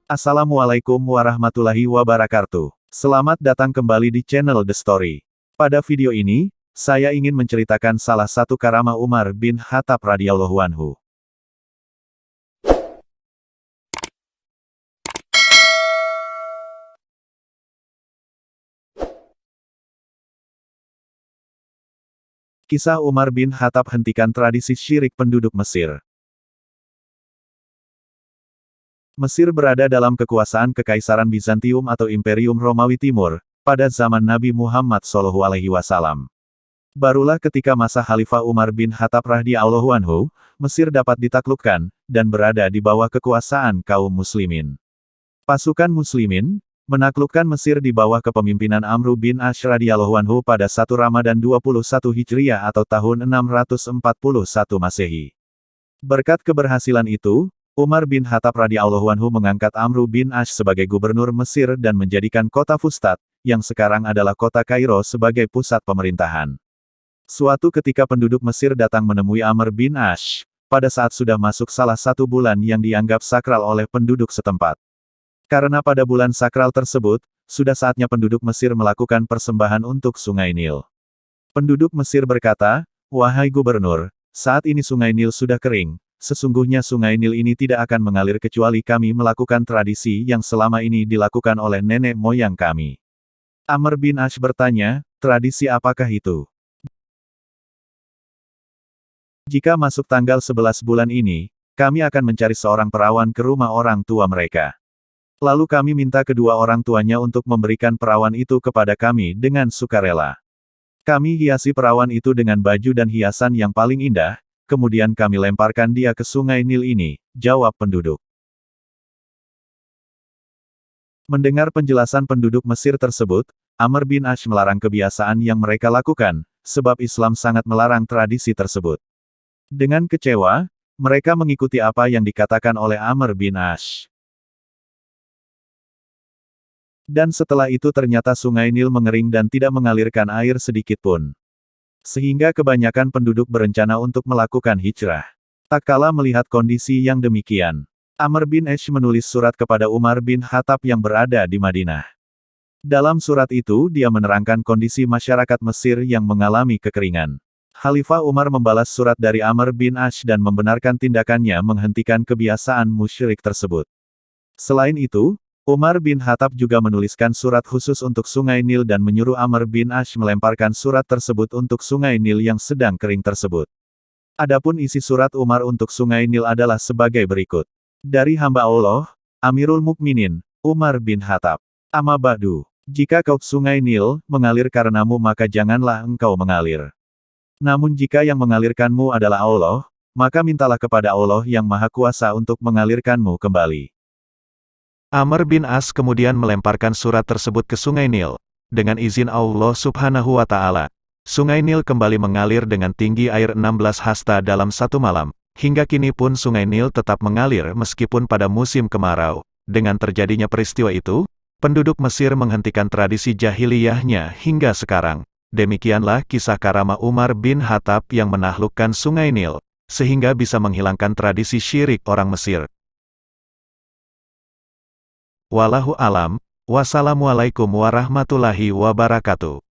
Assalamualaikum warahmatullahi wabarakatuh. Selamat datang kembali di channel The Story. Pada video ini, saya ingin menceritakan salah satu karamah Umar bin Khattab radhiyallahu anhu. Kisah Umar bin Khattab hentikan tradisi syirik penduduk Mesir. Mesir berada dalam kekuasaan Kekaisaran Bizantium atau Imperium Romawi Timur, pada zaman Nabi Muhammad SAW. Barulah ketika masa Khalifah Umar bin Khattab radhiyallahu anhu, Mesir dapat ditaklukkan, dan berada di bawah kekuasaan kaum muslimin. Pasukan muslimin, menaklukkan Mesir di bawah kepemimpinan Amr bin Ash radhiyallahu anhu pada 1 Ramadan 21 Hijriah atau tahun 641 Masehi. Berkat keberhasilan itu, Umar bin Khattab radhiyallahu anhu mengangkat Amr bin Ash sebagai gubernur Mesir dan menjadikan kota Fustat, yang sekarang adalah kota Kairo sebagai pusat pemerintahan. Suatu ketika penduduk Mesir datang menemui Amr bin Ash, pada saat sudah masuk salah satu bulan yang dianggap sakral oleh penduduk setempat. Karena pada bulan sakral tersebut, sudah saatnya penduduk Mesir melakukan persembahan untuk Sungai Nil. Penduduk Mesir berkata, "Wahai gubernur, saat ini Sungai Nil sudah kering. Sesungguhnya Sungai Nil ini tidak akan mengalir kecuali kami melakukan tradisi yang selama ini dilakukan oleh nenek moyang kami." Amr bin Ash bertanya, "Tradisi apakah itu?" "Jika masuk tanggal 11 bulan ini, kami akan mencari seorang perawan ke rumah orang tua mereka. Lalu kami minta kedua orang tuanya untuk memberikan perawan itu kepada kami dengan sukarela. Kami hiasi perawan itu dengan baju dan hiasan yang paling indah, kemudian kami lemparkan dia ke Sungai Nil ini," jawab penduduk. Mendengar penjelasan penduduk Mesir tersebut, Amr bin Ash melarang kebiasaan yang mereka lakukan, sebab Islam sangat melarang tradisi tersebut. Dengan kecewa, mereka mengikuti apa yang dikatakan oleh Amr bin Ash. Dan setelah itu ternyata Sungai Nil mengering dan tidak mengalirkan air sedikit pun. Sehingga kebanyakan penduduk berencana untuk melakukan hijrah. Tak kala melihat kondisi yang demikian, Amr bin Ash menulis surat kepada Umar bin Khattab yang berada di Madinah. Dalam surat itu dia menerangkan kondisi masyarakat Mesir yang mengalami kekeringan. Khalifah Umar membalas surat dari Amr bin Ash dan membenarkan tindakannya menghentikan kebiasaan musyrik tersebut. Selain itu, Umar bin Khattab juga menuliskan surat khusus untuk Sungai Nil dan menyuruh Amr bin Ash melemparkan surat tersebut untuk Sungai Nil yang sedang kering tersebut. Adapun isi surat Umar untuk Sungai Nil adalah sebagai berikut. Dari hamba Allah, Amirul Mukminin, Umar bin Khattab. Amma ba'du. Jika kau Sungai Nil mengalir karenamu maka janganlah engkau mengalir. Namun jika yang mengalirkanmu adalah Allah, maka mintalah kepada Allah yang Maha Kuasa untuk mengalirkanmu kembali. Amr bin As kemudian melemparkan surat tersebut ke Sungai Nil. Dengan izin Allah Subhanahu wa Ta'ala, Sungai Nil kembali mengalir dengan tinggi air 16 hasta dalam satu malam. Hingga kini pun Sungai Nil tetap mengalir meskipun pada musim kemarau. Dengan terjadinya peristiwa itu, penduduk Mesir menghentikan tradisi jahiliyahnya hingga sekarang. Demikianlah kisah karamah Umar bin Khattab yang menaklukkan Sungai Nil, sehingga bisa menghilangkan tradisi syirik orang Mesir. Wallahu alam, wassalamualaikum warahmatullahi wabarakatuh.